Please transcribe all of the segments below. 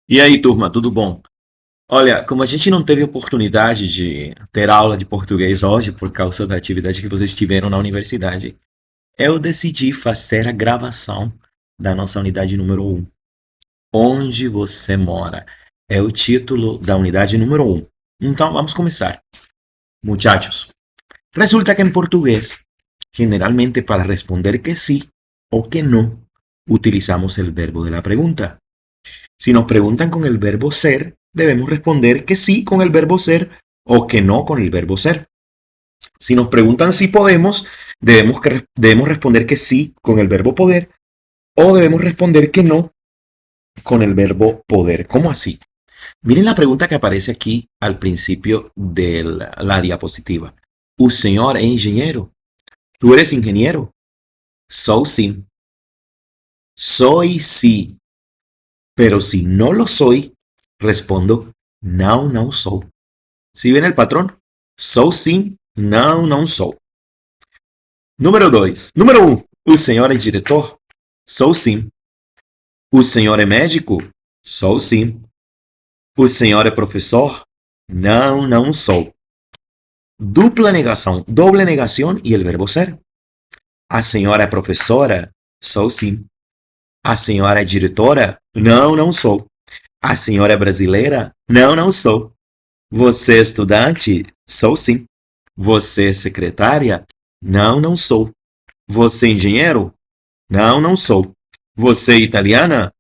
E aí, turma, tudo bom? Olha, como a gente não teve oportunidade de ter aula de português hoje por causa da atividade que vocês tiveram na universidade, eu decidi fazer a gravação da nossa unidade número um. Onde você mora? É o título da unidade número um. Então, vamos começar. Muchachos, resulta que en portugués, generalmente para responder que sí o que no, utilizamos el verbo de la pregunta. Si nos preguntan con el verbo ser, debemos responder que sí con el verbo ser o que no con el verbo ser. Si nos preguntan si podemos, debemos responder que sí con el verbo poder o debemos responder que no con el verbo poder. ¿Cómo así? Miren la pregunta que aparece aquí al principio de la diapositiva. ¿Un señor es ingeniero? ¿Tú eres ingeniero? Soy sí. Soy sí. Pero si no lo soy, respondo no, no soy. ¿Sí ven el patrón? Sou sim, não sou. Número 2. Número 1. O senhor é diretor? Sou sim. O senhor é médico? Sou sim. O senhor é professor? Não sou. Dupla negação, doble negação e o verbo ser. A senhora é professora? Sou sim. A senhora é diretora? Não sou. A senhora é brasileira? Não sou. Você é estudante? Sou sim. Você é secretária? Não sou. Você é engenheiro? Não sou. Você é italiana?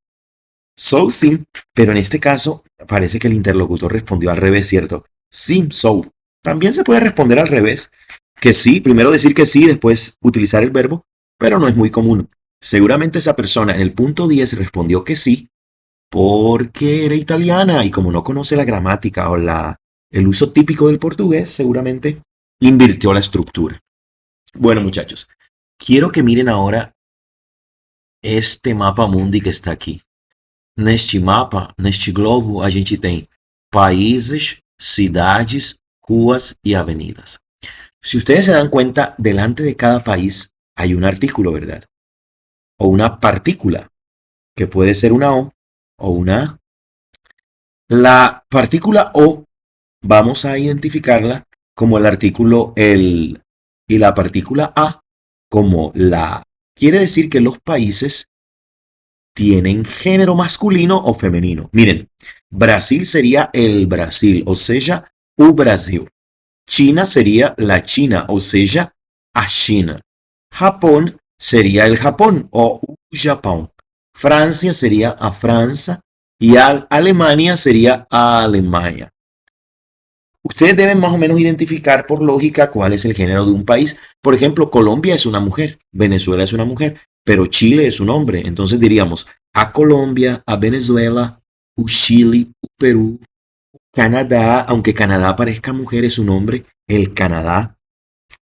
Soy sim. Pero en este caso, parece que el interlocutor respondió al revés, ¿cierto? Sim, soy. También se puede responder al revés, que sí, primero decir que sí, después utilizar el verbo, pero no es muy común. Seguramente esa persona en el punto 10 respondió que sí, porque era italiana y como no conoce la gramática o el uso típico del portugués, seguramente invirtió la estructura. Bueno, muchachos, quiero que miren ahora este mapa mundi que está aqui. Neste mapa, neste globo, a gente tem países, cidades, ruas y avenidas. Si ustedes se dan cuenta, delante de cada país hay un artículo, ¿verdad? O una partícula, que puede ser una o una A. La partícula O vamos a identificarla como el artículo el y la partícula A como la. Quiere decir que los países tienen género masculino o femenino. Miren, Brasil sería el Brasil, o sea, o Brasil. China sería la China, o sea, a China. Japón sería el Japón o Japón. Francia sería a Francia y Alemania sería a Alemania. Ustedes deben más o menos identificar por lógica cuál es el género de un país. Por ejemplo, Colombia es una mujer, Venezuela es una mujer, pero Chile es un hombre. Entonces diríamos a Colombia, a Venezuela, a Chile, a Perú, Canadá, aunque Canadá parezca mujer, es un hombre, el Canadá.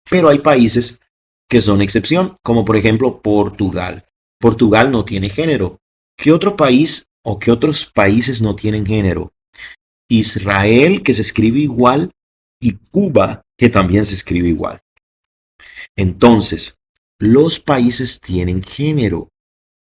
Pero hay países que son excepción, como por ejemplo Portugal. Portugal no tiene género. ¿Qué otro país o qué otros países no tienen género? Israel, que se escribe igual, y Cuba, que también se escribe igual. Entonces, los países tienen género.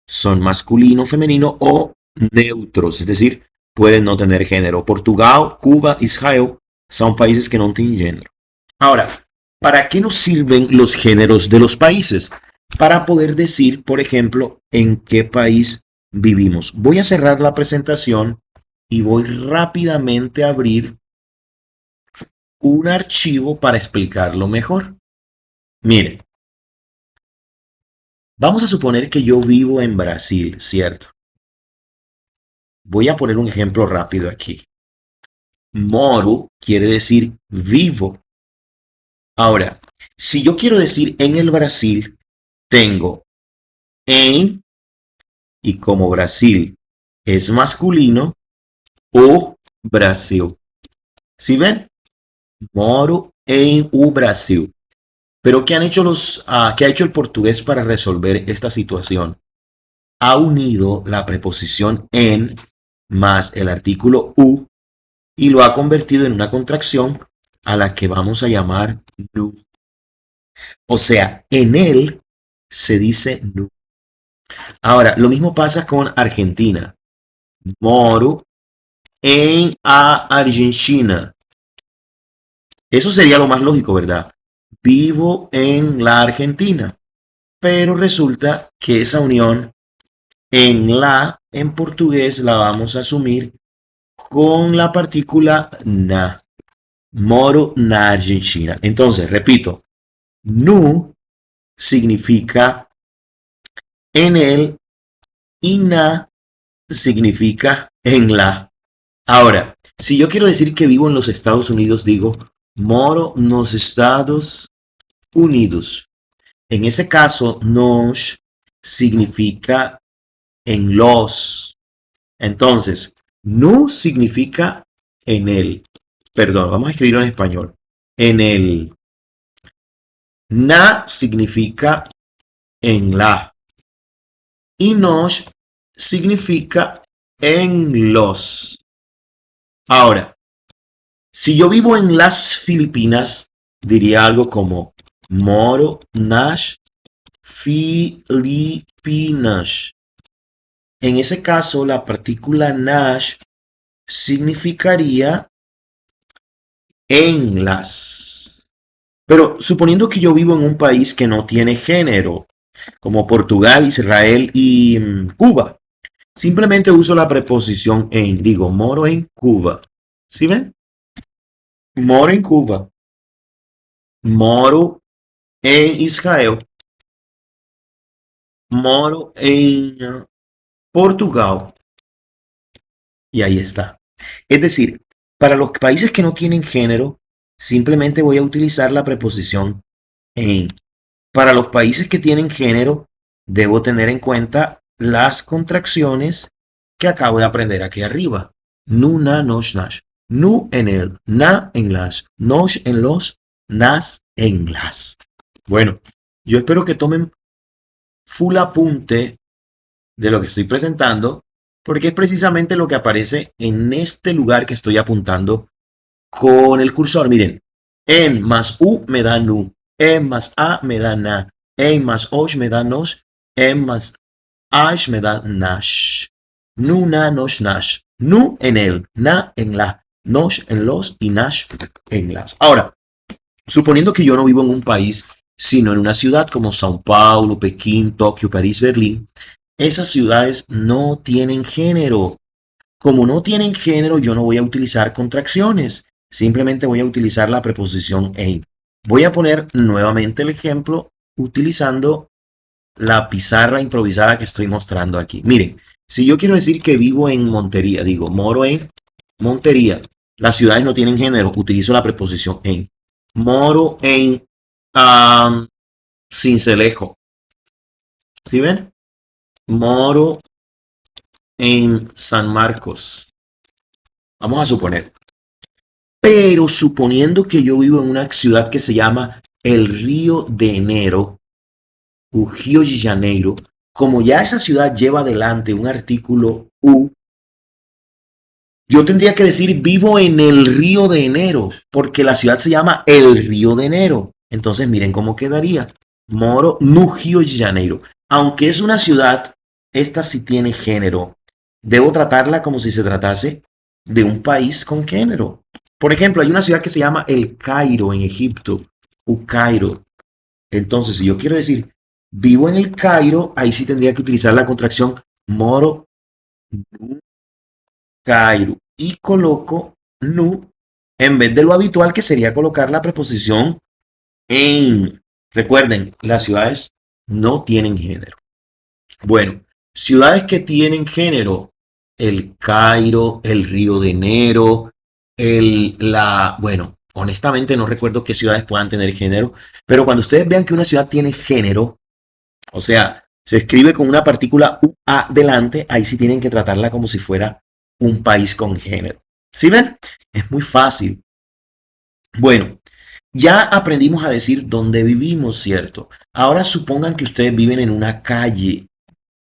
Son masculino, femenino o neutros, es decir, pueden no tener género. Portugal, Cuba, Israel son países que no tienen género. Ahora, ¿para qué nos sirven los géneros de los países? Para poder decir, por ejemplo, en qué país vivimos. Voy a cerrar la presentación y voy rápidamente a abrir un archivo para explicarlo mejor. Miren, vamos a suponer que yo vivo en Brasil, ¿cierto? Voy a poner un ejemplo rápido aquí. Moro quiere decir vivo. Ahora, si yo quiero decir en el Brasil, tengo en, y como Brasil es masculino, o Brasil. ¿Sí ven? Moro en o Brasil. Pero ¿qué han hecho qué ha hecho el portugués para resolver esta situación? Ha unido la preposición en más el artículo u y lo ha convertido en una contracción a la que vamos a llamar nu. O sea, en él se dice nu. Ahora, lo mismo pasa con Argentina. Moro en a Argentina. Eso sería lo más lógico, ¿verdad? Vivo en la Argentina. Pero resulta que esa unión en portugués la vamos a asumir con la partícula na. Moro na Argentina. Entonces, repito, nu significa en el y na significa en la. Ahora, si yo quiero decir que vivo en los Estados Unidos, digo moro nos Estados Unidos. En ese caso, nos significa en los. Entonces, nu significa en el. Perdón, vamos a escribirlo en español. En el. Na significa en la. Y nos significa en los. Ahora, si yo vivo en las Filipinas, diría algo como moro nas Filipinas. En ese caso, la partícula nas significaría en las. Pero suponiendo que yo vivo en un país que no tiene género, como Portugal, Israel y Cuba, simplemente uso la preposición en. Digo, moro en Cuba. ¿Sí ven? Moro en Cuba. Moro en Israel. Moro en Portugal. Y ahí está. Es decir, para los países que no tienen género, simplemente voy a utilizar la preposición en. Para los países que tienen género, debo tener en cuenta las contracciones que acabo de aprender aquí arriba. Nu, na, nos, nas. Nu en el, na en las, nos en los, nas en las. Bueno, yo espero que tomen full apunte de lo que estoy presentando, porque es precisamente lo que aparece en este lugar que estoy apuntando con el cursor. Miren, en más u me da nu, en más a me da na, en más osh me da nos, en más ash me da nash. Nu, na, nos, nash. Nu en el, na en la, nos en los y nash en las. Ahora, suponiendo que yo no vivo en un país, sino en una ciudad como Sao Paulo, Pekín, Tokio, París, Berlín, esas ciudades no tienen género. Como no tienen género, yo no voy a utilizar contracciones. Simplemente voy a utilizar la preposición en. Voy a poner nuevamente el ejemplo utilizando la pizarra improvisada que estoy mostrando aquí. Miren, si yo quiero decir que vivo en Montería, digo moro en Montería. Las ciudades no tienen género, utilizo la preposición en. Moro en Sincelejo. ¿Sí ven? Moro en San Marcos. Vamos a suponer. Pero suponiendo que yo vivo en una ciudad que se llama el Río de Enero, o Rio de Janeiro, como ya esa ciudad lleva adelante un artículo U, yo tendría que decir vivo en el Río de Enero, porque la ciudad se llama el Río de Enero. Entonces miren cómo quedaría. Moro no Rio de Janeiro. Aunque es una ciudad, esta sí tiene género. Debo tratarla como si se tratase de un país con género. Por ejemplo, hay una ciudad que se llama El Cairo en Egipto, o Cairo. Entonces, si yo quiero decir vivo en el Cairo, ahí sí tendría que utilizar la contracción moro nu Cairo y coloco nu en vez de lo habitual que sería colocar la preposición en. Recuerden, las ciudades no tienen género. Bueno, ciudades que tienen género, el Cairo, el Río de Enero, bueno, honestamente no recuerdo qué ciudades puedan tener género, pero cuando ustedes vean que una ciudad tiene género, o sea, se escribe con una partícula UA delante, ahí sí tienen que tratarla como si fuera un país con género. ¿Sí ven? Es muy fácil. Bueno, ya aprendimos a decir dónde vivimos, ¿cierto? Ahora supongan que ustedes viven en una calle.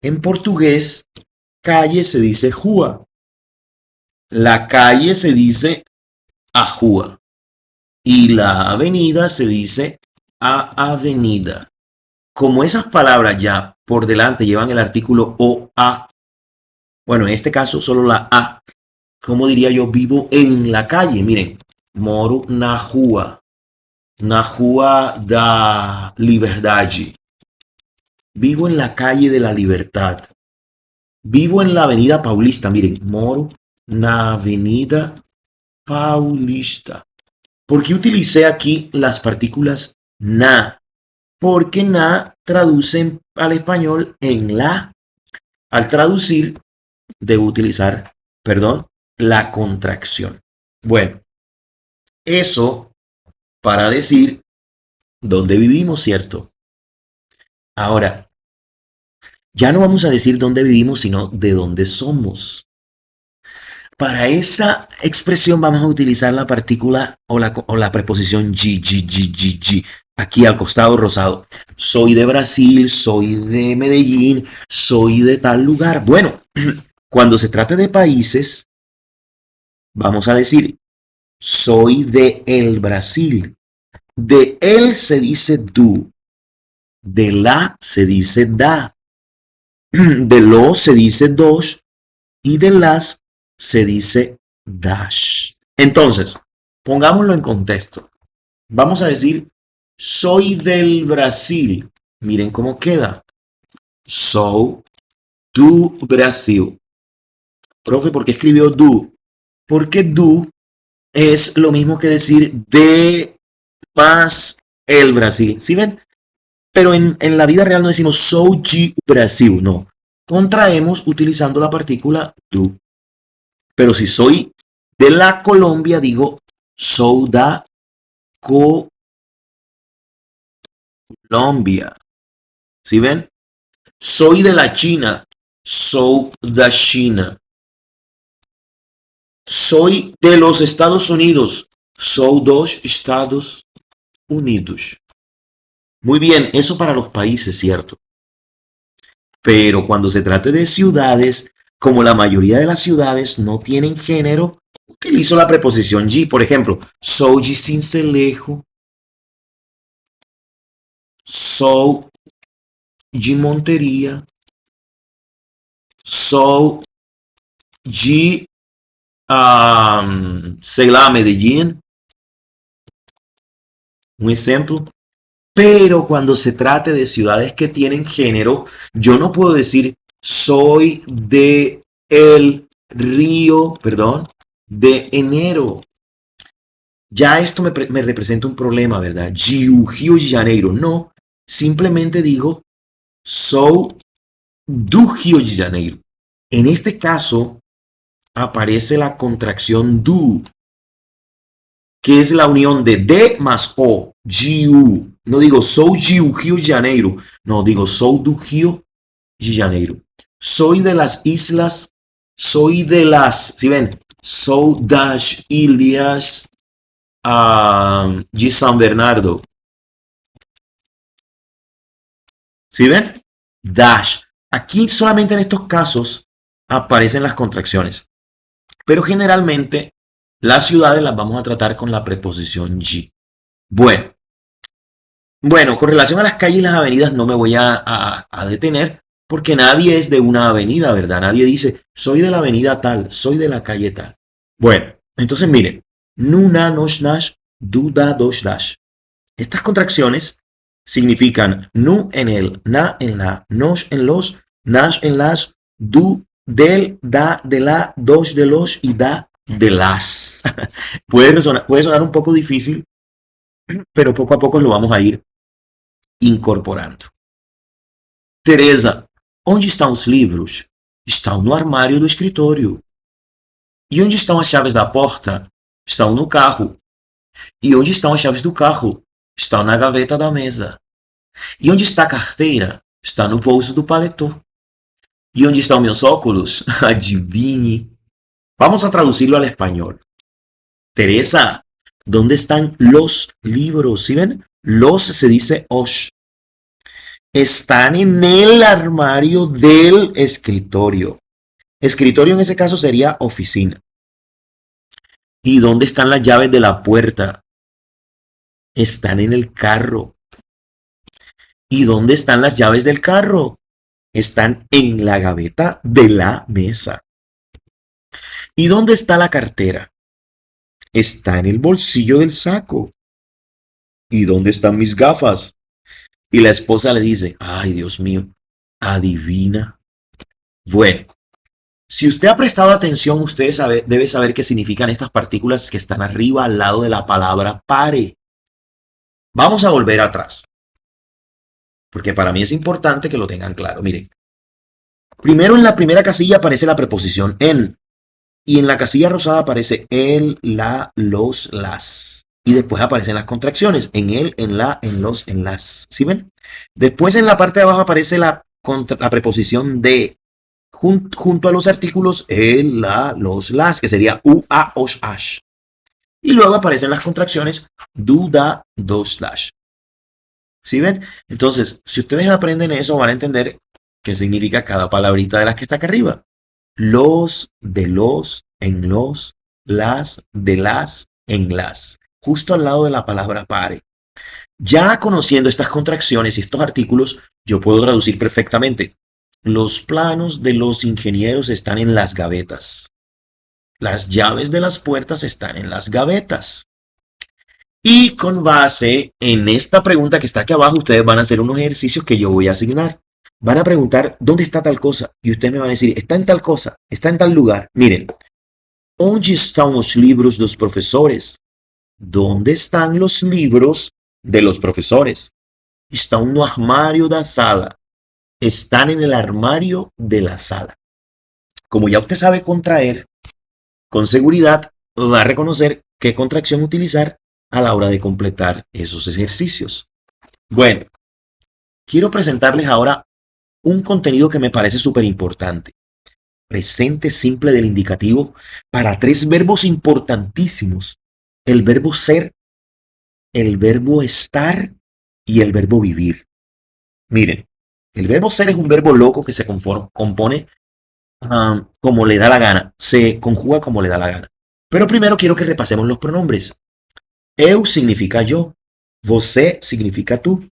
En portugués, calle se dice rua. La calle se dice ajua. Y la avenida se dice a avenida. Como esas palabras ya por delante llevan el artículo o a, bueno, en este caso solo la a, ¿Cómo diría yo? Vivo en la calle. Miren, moro na rua. Na rua da Liberdade. Vivo en la calle de la Libertad. Vivo en la Avenida Paulista. Miren, moro na Avenida Paulista. ¿Por qué utilicé aquí las partículas na? Porque na traduce al español en la. Al traducir, debo utilizar, perdón, la contracción. Bueno, eso para decir dónde vivimos, ¿cierto? Ahora, ya no vamos a decir dónde vivimos, sino de dónde somos. Para esa expresión vamos a utilizar la partícula o la preposición G. Aquí al costado rosado. Soy de Brasil, soy de Medellín, soy de tal lugar. Bueno, cuando se trate de países, vamos a decir, soy de el Brasil. De él se dice du. De la se dice da. De lo se dice dos. Y de las se dice dash. Entonces, pongámoslo en contexto. Vamos a decir, soy del Brasil. Miren cómo queda. Sou do Brasil. Profe, ¿por qué escribió do? Porque do es lo mismo que decir de más el Brasil. ¿Sí ven? Pero en la vida real no decimos sou de Brasil, no. Contraemos utilizando la partícula do. Pero si soy de la Colombia, digo sou da Colombia. ¿Sí ven? Soy de la China, sou da China. Soy de los Estados Unidos, sou dos Estados Unidos. Muy bien, eso para los países, ¿cierto? Pero cuando se trate de ciudades, como la mayoría de las ciudades no tienen género, utilizo la preposición G. Por ejemplo, sou de Sincelejo, sou de Montería, sou de, sei lá, Medellín. Un ejemplo. Pero cuando se trate de ciudades que tienen género, yo no puedo decir soy de el Río, perdón, de enero. Ya esto me representa un problema, ¿verdad? Rio de Janeiro. No, simplemente digo sou do Rio de Janeiro. En este caso aparece la contracción do, que es la unión de más o, Giu. No digo sou de Rio de Janeiro, no, digo sou do Rio de Janeiro. Soy de las islas, soy de las, ¿sí ven? Sou das ilhas de San Bernardo. ¿Sí ven? Dash. Aquí solamente en estos casos aparecen las contracciones. Pero generalmente las ciudades las vamos a tratar con la preposición G. Bueno, con relación a las calles y las avenidas no me voy a detener porque nadie es de una avenida, ¿verdad? Nadie dice, soy de la avenida tal, soy de la calle tal. Bueno, entonces miren, nu, na, nos, nash, du, da, dos, dash. Estas contracciones significan nu en el, na en la, nos en los, nash en las, du, del, da, de la, dos de los y da de las. Puede sonar un poco difícil, pero poco a poco lo vamos a ir incorporando. Teresa, onde estão os livros? Estão no armário do escritório. E onde estão as chaves da porta? Estão no carro. E onde estão as chaves do carro? Estão na gaveta da mesa. E onde está a carteira? Está no bolso do paletó. E onde estão meus óculos? Adivinhe. Vamos a traducirlo al español. Teresa, ¿dónde están los libros? ¿Sí ven? Los se dice os. Están en el armario del escritorio. Escritorio en ese caso sería oficina. ¿Y dónde están las llaves de la puerta? Están en el carro. ¿Y dónde están las llaves del carro? Están en la gaveta de la mesa. ¿Y dónde está la cartera? Está en el bolsillo del saco. ¿Y dónde están mis gafas? Y la esposa le dice, ay, Dios mío, adivina. Bueno, si usted ha prestado atención, debe saber qué significan estas partículas que están arriba al lado de la palabra pare. Vamos a volver atrás, porque para mí es importante que lo tengan claro. Miren, primero en la primera casilla aparece la preposición en, y en la casilla rosada aparece el, la, los, las. Y después aparecen las contracciones, en el, en la, en los, en las. ¿Sí ven? Después en la parte de abajo aparece la preposición de, junto a los artículos el, la, los, las, que sería u, a, os, ash. Y luego aparecen las contracciones du, da, dos, slash. ¿Sí ven? Entonces, si ustedes aprenden eso, van a entender qué significa cada palabrita de las que está acá arriba. Los, de los, en los, las, de las, en las. Justo al lado de la palabra pare. Ya conociendo estas contracciones y estos artículos, yo puedo traducir perfectamente. Los planos de los ingenieros están en las gavetas. Las llaves de las puertas están en las gavetas. Y con base en esta pregunta que está aquí abajo, ustedes van a hacer unos ejercicios que yo voy a asignar. Van a preguntar, ¿dónde está tal cosa? Y ustedes me van a decir, está en tal cosa, está en tal lugar. Miren, ¿dónde están los libros de los profesores? ¿Dónde están los libros de los profesores? Están no armario da sala. Están en el armario de la sala. Como ya usted sabe contraer, con seguridad va a reconocer qué contracción utilizar a la hora de completar esos ejercicios. Bueno, quiero presentarles ahora un contenido que me parece súper importante. Presente simple del indicativo para tres verbos importantísimos. El verbo ser, el verbo estar y el verbo vivir. Miren, el verbo ser es un verbo loco que se compone como le da la gana. Se conjuga como le da la gana. Pero primero quiero que repasemos los pronombres. Eu significa yo. Você significa tú.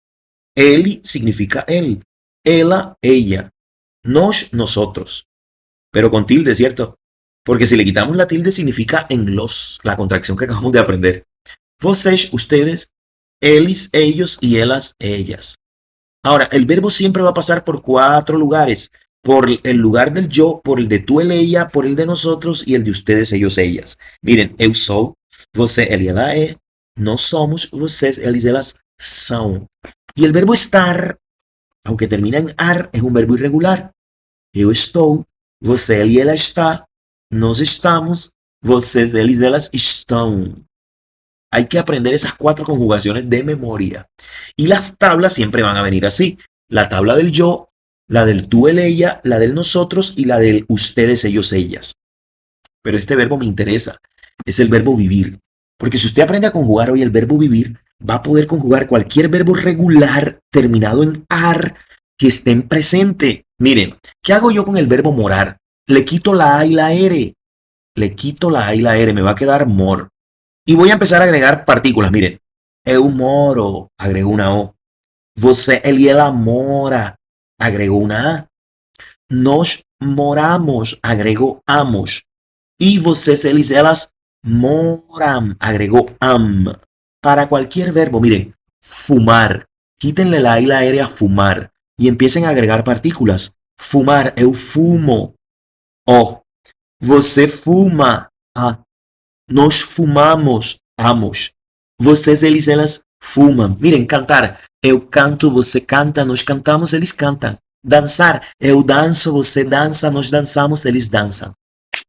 Ele significa él. Ela, ella. Nós, nosotros. Pero con tilde, ¿cierto? Porque si le quitamos la tilde significa en los, la contracción que acabamos de aprender. Vocês, ustedes. Eles, ellos y elas, ellas. Ahora, el verbo siempre va a pasar por cuatro lugares. Por el lugar del yo, por el de tú, el, ella, por el de nosotros y el de ustedes, ellos, ellas. Miren, eu sou, você, ele, ela é. Nós somos, vocês, eles, elas são. Y el verbo estar, aunque termina en ar, es un verbo irregular. Eu estou, você, ele, ela está. Nós estamos, vocês, eles, elas estão. Hay que aprender esas cuatro conjugaciones de memoria. Y las tablas siempre van a venir así. La tabla del yo, la del tú, el, ella, la del nosotros y la del ustedes, ellos, ellas. Pero este verbo me interesa. Es el verbo vivir. Porque si usted aprende a conjugar hoy el verbo vivir, va a poder conjugar cualquier verbo regular terminado en ar que esté en presente. Miren, ¿qué hago yo con el verbo morar? Le quito la A y la R. Le quito la A y la R. Me va a quedar mor. Y voy a empezar a agregar partículas. Miren, eu moro. Agrego una O. Você, ele, ela mora. Agrego una A. Nós moramos. Agrego amos. Y vocês, eles, elas moram. Agregó am. Para cualquier verbo, miren, fumar. Quítenle la A y la R a fumar. Y empiecen a agregar partículas. Fumar, eu fumo. O. Você fuma. A. Nós fumamos. Amos. Vocês, eles, elas fumam. Miren, cantar. Eu canto, você canta, nós cantamos, eles cantam. Dançar. Eu danço, você dança, nós dançamos, eles dançam.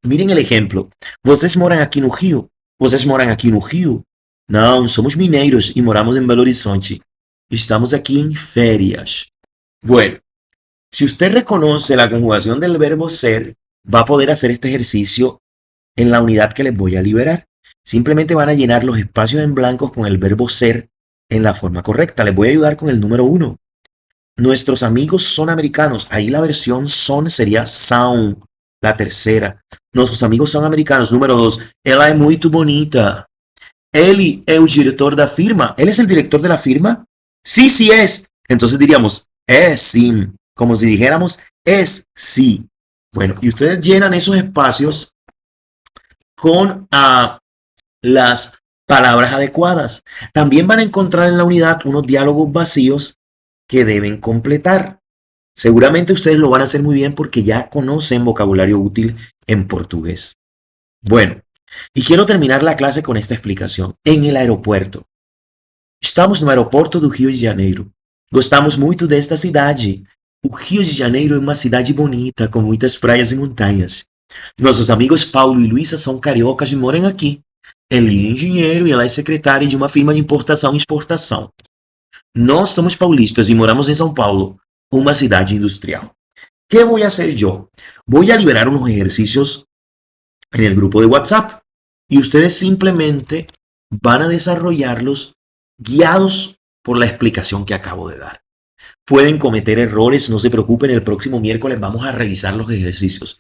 Miren el ejemplo. Vocês moram aqui no Rio? Vocês moram aqui no Rio? Não, somos mineiros y moramos en Belo Horizonte. Estamos aquí en ferias. Bueno, si usted reconoce la conjugación del verbo ser, va a poder hacer este ejercicio en la unidad que les voy a liberar. Simplemente van a llenar los espacios en blancos con el verbo ser en la forma correcta. Les voy a ayudar con el número 1. Nuestros amigos son americanos. Ahí la versión son sería sound. La tercera. Nuestros amigos son americanos. Número 2. Ela é muito bonita. Ele é o diretor da firma. ¿Él es el director de la firma? Sí, sí es. Entonces diríamos, es sí. Como si dijéramos, es sí. Bueno, y ustedes llenan esos espacios con las palabras adecuadas. También van a encontrar en la unidad unos diálogos vacíos que deben completar. Seguramente ustedes lo van a hacer muy bien porque ya conocen vocabulario útil en portugués. Bueno, y quiero terminar la clase con esta explicación. En el aeropuerto. Estamos no aeroporto do Rio de Janeiro. Gostamos muito desta cidade. O Rio de Janeiro é uma cidade bonita, com muitas praias e montanhas. Nossos amigos Paulo e Luísa são cariocas e moram aqui. Ele é engenheiro e ela é secretária de uma firma de importação e exportação. Nós somos paulistas y moramos en São Paulo, una ciudad industrial. ¿Qué voy a hacer yo? Voy a liberar unos ejercicios en el grupo de WhatsApp y ustedes simplemente van a desarrollarlos guiados por la explicación que acabo de dar. Pueden cometer errores, no se preocupen, el próximo miércoles vamos a revisar los ejercicios.